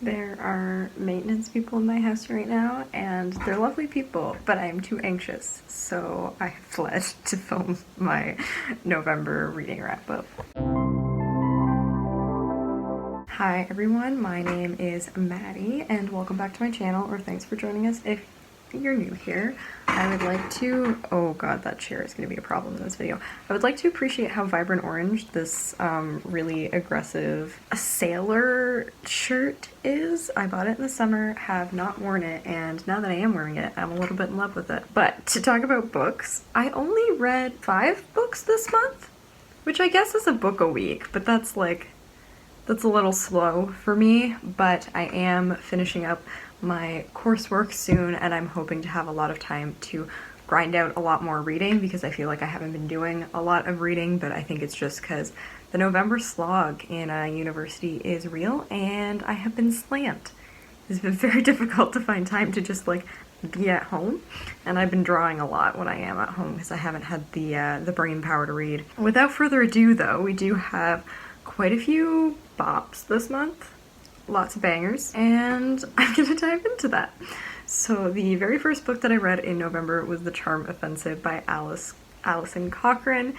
There are maintenance people in my house right now, and they're lovely people, but I'm too anxious, so I fled to film my November reading wrap-up. Hi everyone, my name is Maddie, and welcome back to my channel, or thanks for joining us if you're new here. I would like to, oh god, that chair is going to be a problem in this video. I would like to appreciate how vibrant orange this really aggressive sailor shirt is. I bought it in the summer, have not worn it, and now that I am wearing it, I'm a little bit in love with it. But to talk about books, I only read 5 books this month, which I guess is a book a week, but that's a little slow for me, but I am finishing up my coursework soon, and I'm hoping to have a lot of time to grind out a lot more reading because I feel like I haven't been doing a lot of reading, but I think it's just because the November slog in university is real and I have been slammed. It's been very difficult to find time to just be at home, and I've been drawing a lot when I am at home because I haven't had the brain power to read. Without further ado though, we do have quite a few bops this month. Lots of bangers, and I'm gonna dive into that. So the very first book that I read in November was The Charm Offensive by Alison Cochrane,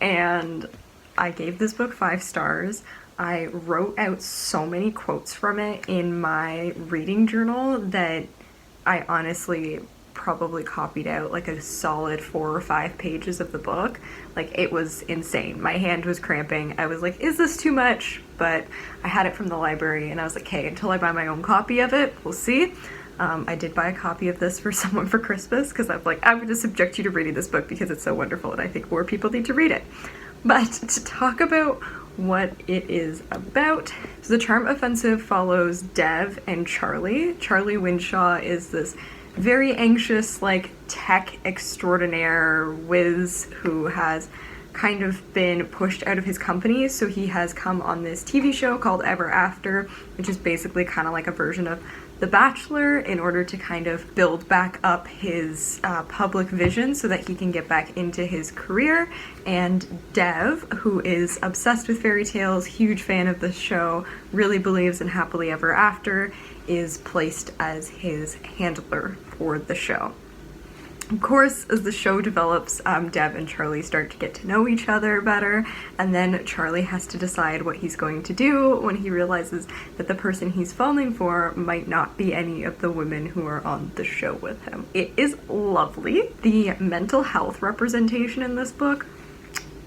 and I gave this book 5 stars. I wrote out so many quotes from it in my reading journal that I honestly probably copied out like a solid 4 or 5 pages of the book. Like, it was insane. My hand was cramping. I was like, is this too much? But I had it from the library and I was like, okay, until I buy my own copy of it, we'll see. I did buy a copy of this for someone for Christmas because I'm like, I'm going to subject you to reading this book because it's so wonderful and I think more people need to read it. But to talk about what it is about, so The Charm Offensive follows Dev and Charlie. Charlie Winshaw is this very anxious, tech extraordinaire whiz who has kind of been pushed out of his company, so he has come on this TV show called Ever After, which is basically kind of like a version of The Bachelor, in order to kind of build back up his public vision so that he can get back into his career. And Dev, who is obsessed with fairy tales, huge fan of the show, really believes in happily ever after, is placed as his handler for the show. Of course, as the show develops, Dev and Charlie start to get to know each other better, and then Charlie has to decide what he's going to do when he realizes that the person he's falling for might not be any of the women who are on the show with him. It is lovely. The mental health representation in this book,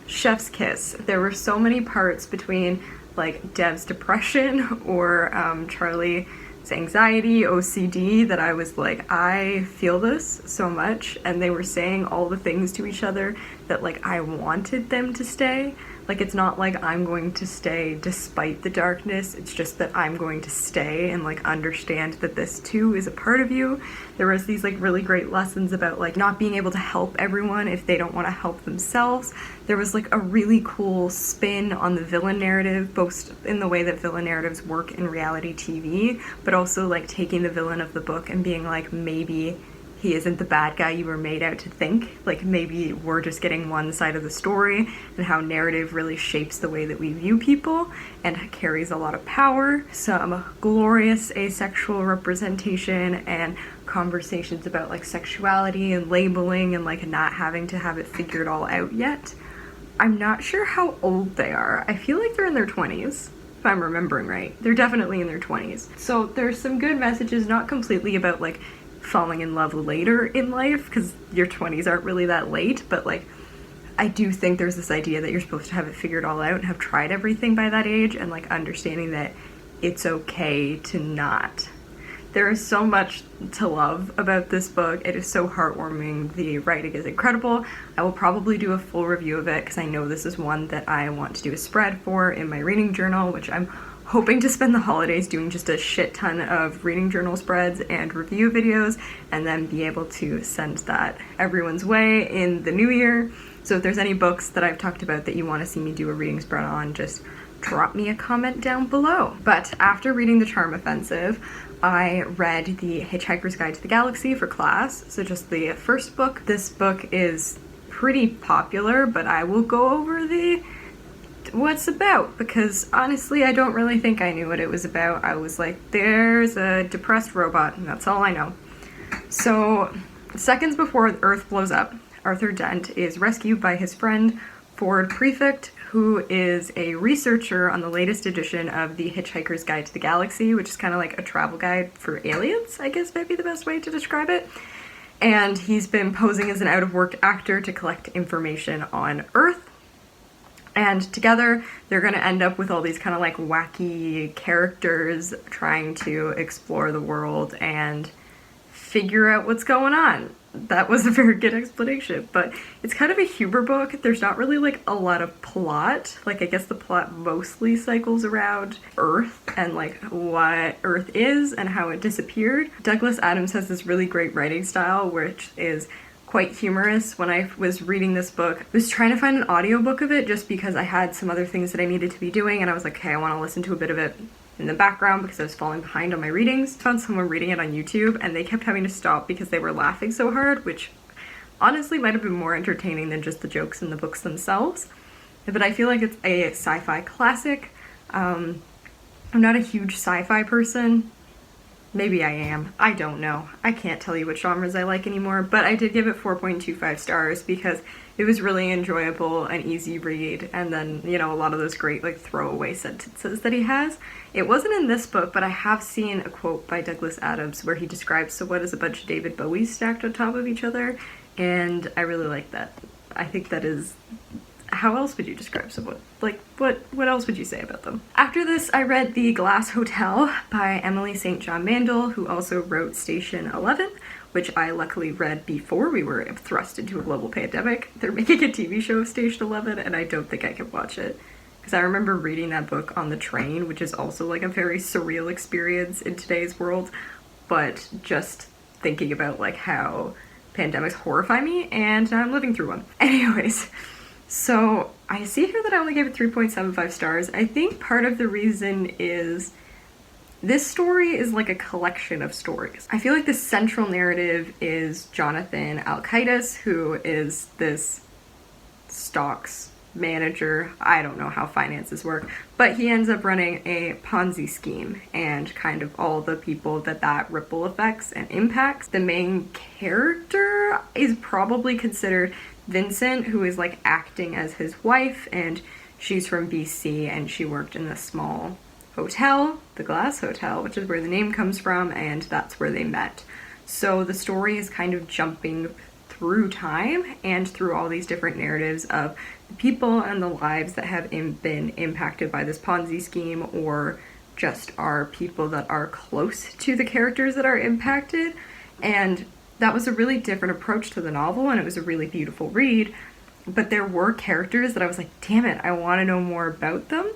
chef's kiss. There were so many parts between Dev's depression or Charlie's anxiety, OCD, that I was like, I feel this so much, and they were saying all the things to each other that I wanted them to stay. It's not like I'm going to stay despite the darkness, it's just that I'm going to stay and understand that this too is a part of you. There was these really great lessons about not being able to help everyone if they don't want to help themselves. There was a really cool spin on the villain narrative, both in the way that villain narratives work in reality TV, but also taking the villain of the book and being maybe he isn't the bad guy you were made out to think. Maybe we're just getting one side of the story, and how narrative really shapes the way that we view people and carries a lot of power. Some glorious asexual representation and conversations about sexuality and labeling and not having to have it figured all out yet. I'm not sure how old they are. I feel like they're in their 20s. If I'm remembering right. They're definitely in their 20s. So there's some good messages, not completely about falling in love later in life, because your 20s aren't really that late, but I do think there's this idea that you're supposed to have it figured all out and have tried everything by that age, and understanding that it's okay to not. There is so much to love about this book. It is so heartwarming. The writing is incredible. I will probably do a full review of it because I know this is one that I want to do a spread for in my reading journal, which I'm hoping to spend the holidays doing just a shit ton of reading journal spreads and review videos, and then be able to send that everyone's way in the new year. So if there's any books that I've talked about that you want to see me do a reading spread on, just drop me a comment down below. But after reading The Charm Offensive, I read The Hitchhiker's Guide to the Galaxy for class, so just the first book. This book is pretty popular, but I will go over the what's about, because honestly I don't really think I knew what it was about. I was like, there's a depressed robot and that's all I know. So seconds before Earth blows up, Arthur Dent is rescued by his friend Ford Prefect, who is a researcher on the latest edition of the Hitchhiker's Guide to the Galaxy, which is kind of like a travel guide for aliens, I guess might be the best way to describe it. And he's been posing as an out-of-work actor to collect information on Earth. And together, they're going to end up with all these kind of like wacky characters trying to explore the world and figure out what's going on. That was a very good explanation, but it's kind of a humor book. There's not really like a lot of plot. Like, I guess the plot mostly cycles around Earth and like what Earth is and how it disappeared. Douglas Adams has this really great writing style, which is quite humorous. When I was reading this book, I was trying to find an audiobook of it just because I had some other things that I needed to be doing, and I was like, okay, I want to listen to a bit of it in the background because I was falling behind on my readings. I found someone reading it on YouTube and they kept having to stop because they were laughing so hard, which honestly might have been more entertaining than just the jokes in the books themselves. But I feel like it's a sci-fi classic. I'm not a huge sci-fi person. Maybe I am. I don't know. I can't tell you what genres I like anymore, but I did give it 4.25 stars because it was really enjoyable and easy read, and then, you know, a lot of those great like throwaway sentences that he has. It wasn't in this book, but I have seen a quote by Douglas Adams where he describes, so what is a bunch of David Bowies stacked on top of each other, and I really like that. I think that is, how else would you describe someone? Like, what else would you say about them? After this, I read The Glass Hotel by Emily St. John Mandel, who also wrote Station 11, which I luckily read before we were thrust into a global pandemic. They're making a TV show of Station 11, and I don't think I can watch it. Because I remember reading that book on the train, which is also like a very surreal experience in today's world, but just thinking about like how pandemics horrify me, and now I'm living through one. Anyways, so I see here that I only gave it 3.75 stars. I think part of the reason is this story is like a collection of stories. I feel like the central narrative is Jonathan Alkaitis, who is this stocks manager. I don't know how finances work, but he ends up running a Ponzi scheme and kind of all the people that ripple affects and impacts. The main character is probably considered Vincent, who is like acting as his wife, and she's from BC and she worked in this small hotel, the Glass Hotel, which is where the name comes from, and that's where they met. So the story is kind of jumping through time and through all these different narratives of the people and the lives that have been impacted by this Ponzi scheme, or just are people that are close to the characters that are impacted. And that was a really different approach to the novel, and it was a really beautiful read. But there were characters that I was like, damn it, I want to know more about them.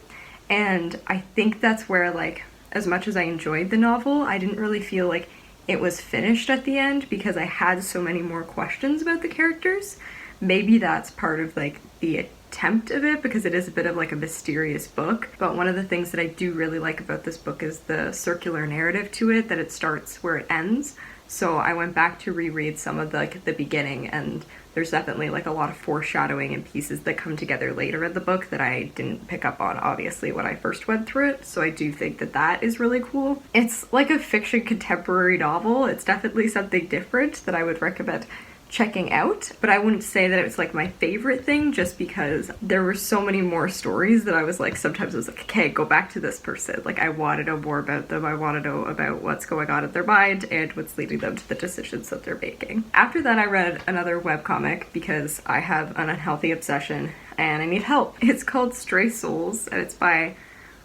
And I think that's where, like, as much as I enjoyed the novel, I didn't really feel like it was finished at the end because I had so many more questions about the characters. Maybe that's part of, like, the attempt of it, because it is a bit of, like, a mysterious book. But one of the things that I do really like about this book is the circular narrative to it, that it starts where it ends. So I went back to reread some of the beginning, and there's definitely like a lot of foreshadowing and pieces that come together later in the book that I didn't pick up on, obviously, when I first went through it. So I do think that that is really cool. It's like a fiction contemporary novel. It's definitely something different that I would recommend checking out, but I wouldn't say that it was like my favorite thing, just because there were so many more stories that I was like, sometimes I was like, okay, go back to this person. Like, I want to know more about them. I want to know about what's going on in their mind and what's leading them to the decisions that they're making. After that, I read another webcomic because I have an unhealthy obsession and I need help. It's called Stray Souls, and it's by,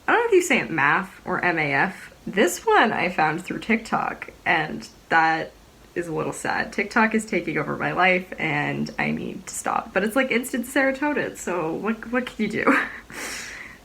I don't know if you say it MAF or MAF. This one I found through TikTok, and that is a little sad. TikTok is taking over my life and I need to stop. But it's like instant serotonin, so what can you do?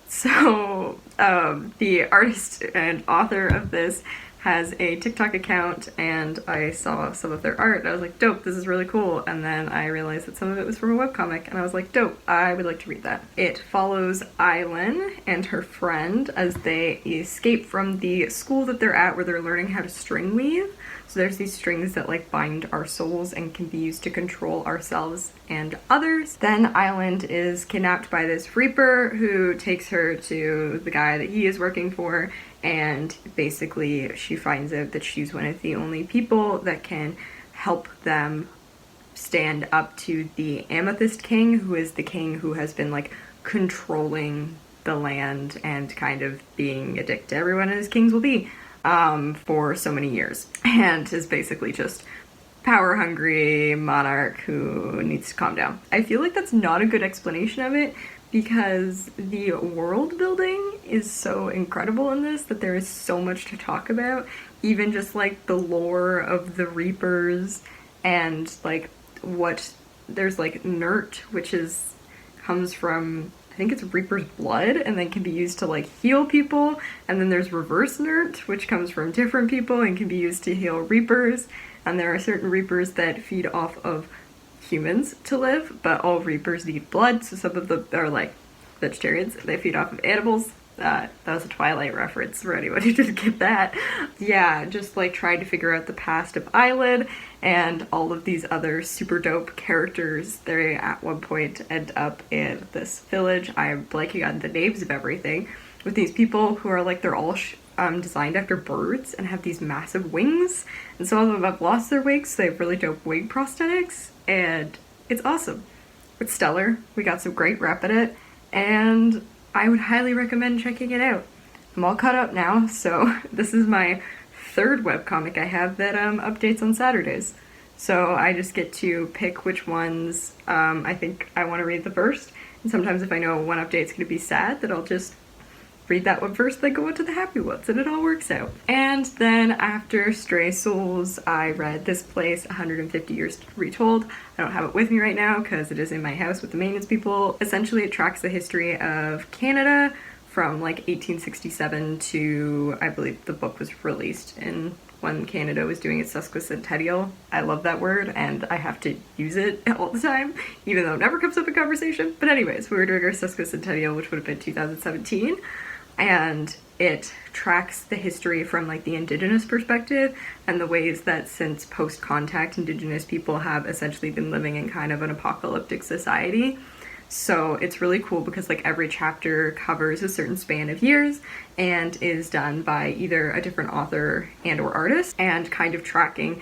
So the artist and author of this has a TikTok account, and I saw some of their art and I was like, dope, this is really cool. And then I realized that some of it was from a webcomic and I was like, dope, I would like to read that. It follows Island and her friend as they escape from the school that they're at where they're learning how to string weave. So there's these strings that like bind our souls and can be used to control ourselves and others. Then Island is kidnapped by this Reaper who takes her to the guy that he is working for, and basically she finds out that she's one of the only people that can help them stand up to the Amethyst King, who is the king who has been like controlling the land and kind of being a dick to everyone as kings will be for so many years, and is basically just power hungry monarch who needs to calm down. I feel like that's not a good explanation of it because the world building is so incredible in this that there is so much to talk about, even just like the lore of the Reapers and like what there's like Nert, which comes from, I think it's Reaper's blood and then can be used to like heal people, and then there's reverse Nert, which comes from different people and can be used to heal Reapers, and there are certain Reapers that feed off of humans to live, but all Reapers need blood, so some of them are like vegetarians, they feed off of animals. That was a Twilight reference for anyone who didn't get that. Yeah, just like trying to figure out the past of Eyelid and all of these other super dope characters. They at one point end up in this village. I'm blanking on the names of everything, with these people who are like, they're all designed after birds and have these massive wings, and some of them have lost their wings, so they have really dope wing prosthetics, and it's awesome. It's stellar. We got some great rep in it, and I would highly recommend checking it out. I'm all caught up now, so this is my third webcomic I have that updates on Saturdays. So I just get to pick which ones I think I want to read the first, and sometimes if I know one update's going to be sad, then I'll just read that one first, then go into the happy ones, and it all works out. And then after Stray Souls, I read This Place 150 Years Retold. I don't have it with me right now because it is in my house with the maintenance people. Essentially, it tracks the history of Canada from like 1867 to, I believe the book was released in when Canada was doing its sesquicentennial. I love that word and I have to use it all the time, even though it never comes up in conversation. But anyways, we were doing our sesquicentennial, which would have been 2017. And it tracks the history from like the indigenous perspective and the ways that since post-contact indigenous people have essentially been living in kind of an apocalyptic society. So it's really cool because like every chapter covers a certain span of years and is done by either a different author and or artist and kind of tracking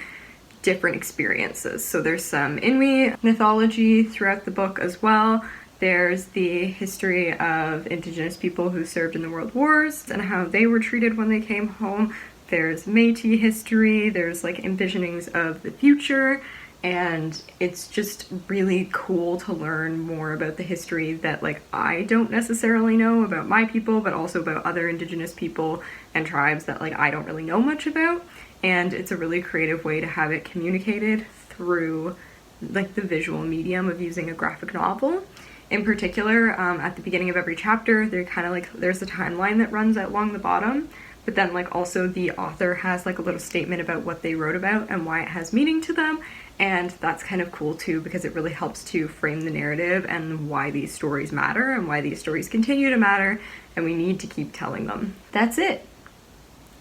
different experiences. So there's some Inuit mythology throughout the book as well. There's the history of indigenous people who served in the World Wars and how they were treated when they came home. There's Métis history, there's like envisionings of the future, and it's just really cool to learn more about the history that like I don't necessarily know about my people, but also about other indigenous people and tribes that like I don't really know much about. And it's a really creative way to have it communicated through like the visual medium of using a graphic novel. In particular, at the beginning of every chapter, they're kind of like, there's a timeline that runs along the bottom, but then like also the author has like a little statement about what they wrote about and why it has meaning to them, and that's kind of cool too because it really helps to frame the narrative and why these stories matter and why these stories continue to matter, and we need to keep telling them. That's it.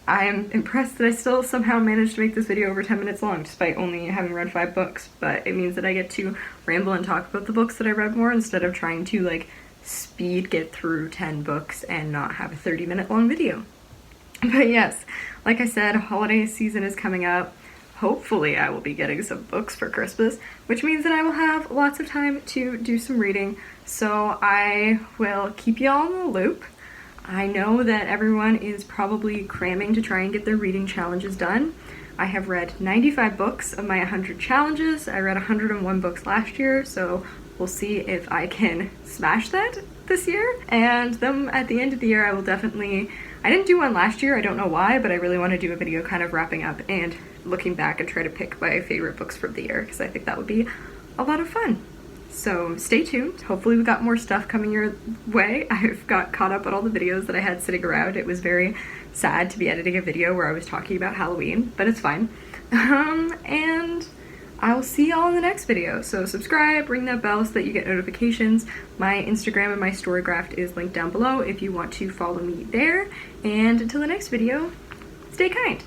I'm impressed that I still somehow managed to make this video over 10 minutes long despite only having read 5 books, but it means that I get to ramble and talk about the books that I read more instead of trying to like speed get through 10 books and not have a 30-minute long video. But yes, like I said, holiday season is coming up. Hopefully I will be getting some books for Christmas, which means that I will have lots of time to do some reading, so I will keep y'all in the loop. I know that everyone is probably cramming to try and get their reading challenges done. I have read 95 books of my 100 challenges. I read 101 books last year, so we'll see if I can smash that this year. And then at the end of the year, I will definitely, I didn't do one last year, I don't know why, but I really want to do a video kind of wrapping up and looking back and try to pick my favorite books from the year because I think that would be a lot of fun. So stay tuned. Hopefully we got more stuff coming your way. I've got caught up on all the videos that I had sitting around. It was very sad to be editing a video where I was talking about Halloween, but it's fine. And I'll see y'all in the next video. So subscribe, ring that bell so that you get notifications. My Instagram and my Storygraph is linked down below if you want to follow me there. And until the next video, stay kind.